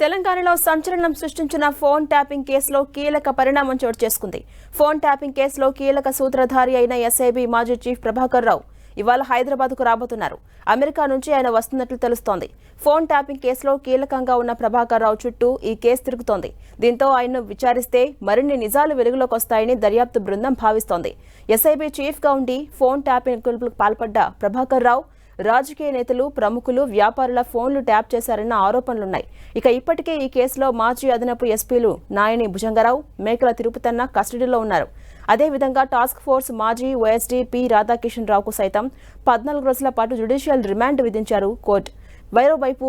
తెలంగాణలో సంచలనం సృష్టించిన ఫోన్ ట్యాపింగ్ కేసులో కీలక పరిణామం చోటు చేసుకుంది. ఫోన్ ట్యాపింగ్ కేసులో కీలక సూత్రధారి అయిన ఎస్ఐబి మాజీ చీఫ్ ప్రభాకర్ రావు ఇవాళ హైదరాబాద్కు రాబోతున్నారు. అమెరికా నుంచి ఆయన వస్తున్నట్లు తెలుస్తోంది. ఫోన్ ట్యాపింగ్ కేసులో కీలకంగా ఉన్న ప్రభాకర్ రావు చుట్టూ ఈ కేసు తిరుగుతోంది. దీంతో ఆయన్ను విచారిస్తే మరిన్ని నిజాలు వెలుగులోకి వస్తాయని దర్యాప్తు బృందం భావిస్తోంది. ఎస్ఐబి చీఫ్గా ఉండి ఫోన్ ట్యాపింగ్కు పాల్పడ్డ ప్రభాకర్ రావు రాజకీయ నేతలు, ప్రముఖులు, వ్యాపారుల ఫోన్లు ట్యాప్ చేశారన్న ఆరోపణలున్నాయి. ఇక ఇప్పటికే ఈ కేసులో మాజీ అదనపు ఎస్పీలు నాయని భుజంగరావు, మేకల తిరుపతన్న కస్టడీలో ఉన్నారు. అదేవిధంగా టాస్క్ ఫోర్స్ మాజీ ఓఎస్డీ పి రాధాకిషన్ రావుకు సైతం 14 రోజుల పాటు జ్యుడిషియల్ రిమాండ్ విధించారు కోర్టు. మరోవైపు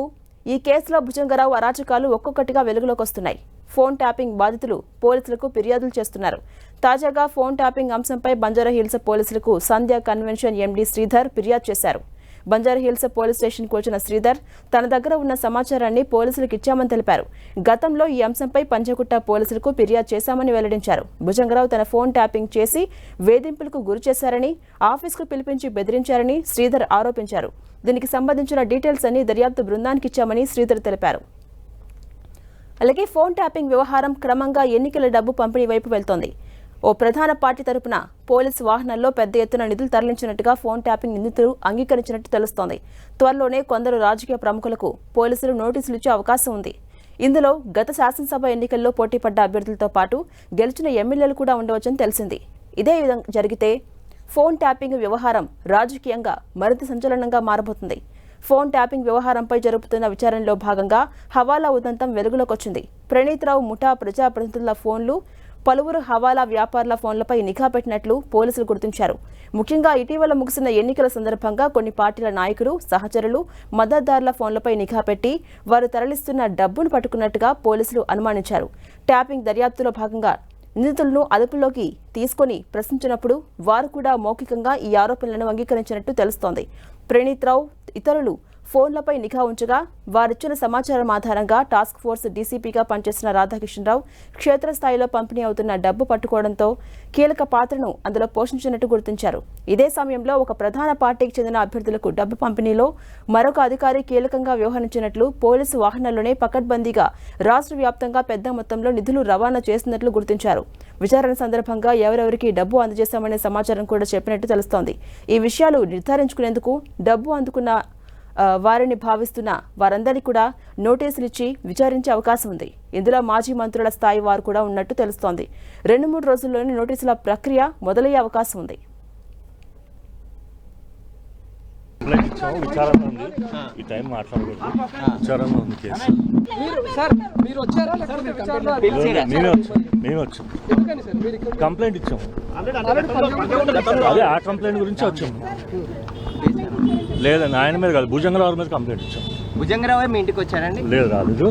ఈ కేసులో భుజంగరావు అరాచకాలు ఒక్కొక్కటిగా వెలుగులోకి వస్తున్నాయి. ఫోన్ ట్యాపింగ్ బాధితులు పోలీసులకు ఫిర్యాదులు చేస్తున్నారు. తాజాగా ఫోన్ ట్యాపింగ్ అంశంపై బంజారాహిల్స్ పోలీసులకు సంధ్య కన్వెన్షన్ ఎండీ శ్రీధర్ ఫిర్యాదు చేశారు. బంజారాహిల్స్ పోలీస్ స్టేషన్కు వచ్చిన శ్రీధర్ తన దగ్గర ఉన్న సమాచారాన్ని పోలీసులకు ఇచ్చామని తెలిపారు. గతంలో ఈ అంశంపై పంజగుట్ట పోలీసులకు ఫిర్యాదు చేశామని వెల్లడించారు. భుజంగరావు తన ఫోన్ ట్యాపింగ్ చేసి వేధింపులకు గురి చేశారని, ఆఫీసుకు పిలిపించి బెదిరించారని శ్రీధర్ ఆరోపించారు. దీనికి సంబంధించిన డీటెయిల్స్ అన్ని దర్యాప్తు బృందానికి ఇచ్చామని శ్రీధర్ తెలిపారు. అలాగే ఫోన్ ట్యాపింగ్ వ్యవహారం క్రమంగా ఎన్నికల డబ్బు పంపిణీ వైపు వెళ్తోంది. ఓ ప్రధాన పార్టీ తరపున పోలీసు వాహనాల్లో పెద్ద ఎత్తున నిధులు తరలించినట్టుగా ఫోన్ ట్యాపింగ్ నిందితులు అంగీకరించినట్టు తెలుస్తోంది. త్వరలోనే కొందరు రాజకీయ ప్రముఖులకు పోలీసులు నోటీసులు ఇచ్చే అవకాశం ఉంది. ఇందులో గత శాసనసభ ఎన్నికల్లో పోటీపడ్డ అభ్యర్థులతో పాటు గెలిచిన ఎమ్మెల్యేలు కూడా ఉండవచ్చని తెలిసింది. ఇదే విధంగా జరిగితే ఫోన్ ట్యాపింగ్ వ్యవహారం రాజకీయంగా మరింత సంచలనంగా మారబోతుంది. ఫోన్ ట్యాపింగ్ వ్యవహారంపై జరుపుతున్న విచారణలో భాగంగా హవాలా ఉదంతం వెలుగులోకి వచ్చింది. ప్రణీత్ రావు ముఠా ప్రజాప్రతినిధుల ఫోన్లు, పలువురు హవాలా వ్యాపారుల ఫోన్లపై నిఘా పెట్టినట్లు పోలీసులు గుర్తించారు. ముఖ్యంగా ఇటీవల ముగిసిన ఎన్నికల సందర్భంగా కొన్ని పార్టీల నాయకులు, సహచరులు, మద్దతుదారుల ఫోన్లపై నిఘా పెట్టి వారు తరలిస్తున్న డబ్బును పట్టుకున్నట్టుగా పోలీసులు అనుమానించారు. ట్యాపింగ్ దర్యాప్తులో భాగంగా నిందితులను అదుపులోకి తీసుకుని ప్రశ్నించినప్పుడు వారు కూడా మౌఖికంగా ఈ ఆరోపణలను అంగీకరించినట్టు తెలుస్తోంది. ప్రణీత్ రావు ఇతరులు ఫోన్లపై నిఘా ఉంచగా వారిచ్చిన సమాచారం ఆధారంగా టాస్క్ ఫోర్స్ డీసీపీగా పనిచేసిన రాధాకిషన్ రావు క్షేత్రస్థాయిలో పంపిణీ అవుతున్న డబ్బు పట్టుకోవడంతో కీలక పాత్రను అందులో పోషించినట్టు గుర్తించారు. ఇదే సమయంలో ఒక ప్రధాన పార్టీకి చెందిన అభ్యర్థులకు డబ్బు పంపిణీలో మరొక అధికారి కీలకంగా వ్యవహరించినట్లు, పోలీసు వాహనాల్లోనే పకడ్బందీగా రాష్ట్ర వ్యాప్తంగా పెద్ద మొత్తంలో నిధులు రవాణా చేసినట్లు గుర్తించారు. విచారణ సందర్భంగా ఎవరెవరికి డబ్బు అందజేశామనే సమాచారం కూడా చెప్పినట్టు తెలుస్తోంది. ఈ విషయాలు నిర్ధారించుకునేందుకు డబ్బు అందుకున్న వారిని భావిస్తున్న వారందరికీ కూడా నోటీసులు ఇచ్చి విచారించే అవకాశం ఉంది. ఇందులో మాజీ మంత్రుల స్థాయి వారు కూడా ఉన్నట్టు తెలుస్తోంది. 2-3 రోజుల్లోనే నోటీసుల ప్రక్రియ మొదలయ్యే అవకాశం ఉంది. కంప్లైంట్ ఇచ్చాము. అదే ఆ కంప్లైంట్ గురించి వచ్చాము. లేదండి, ఆయన మీద కాదు, భుజంగరావు మీద కంప్లైంట్ ఇచ్చాము. భుజంగరావు మీ ఇంటికి వచ్చారండి? లేదు, రాలేదు.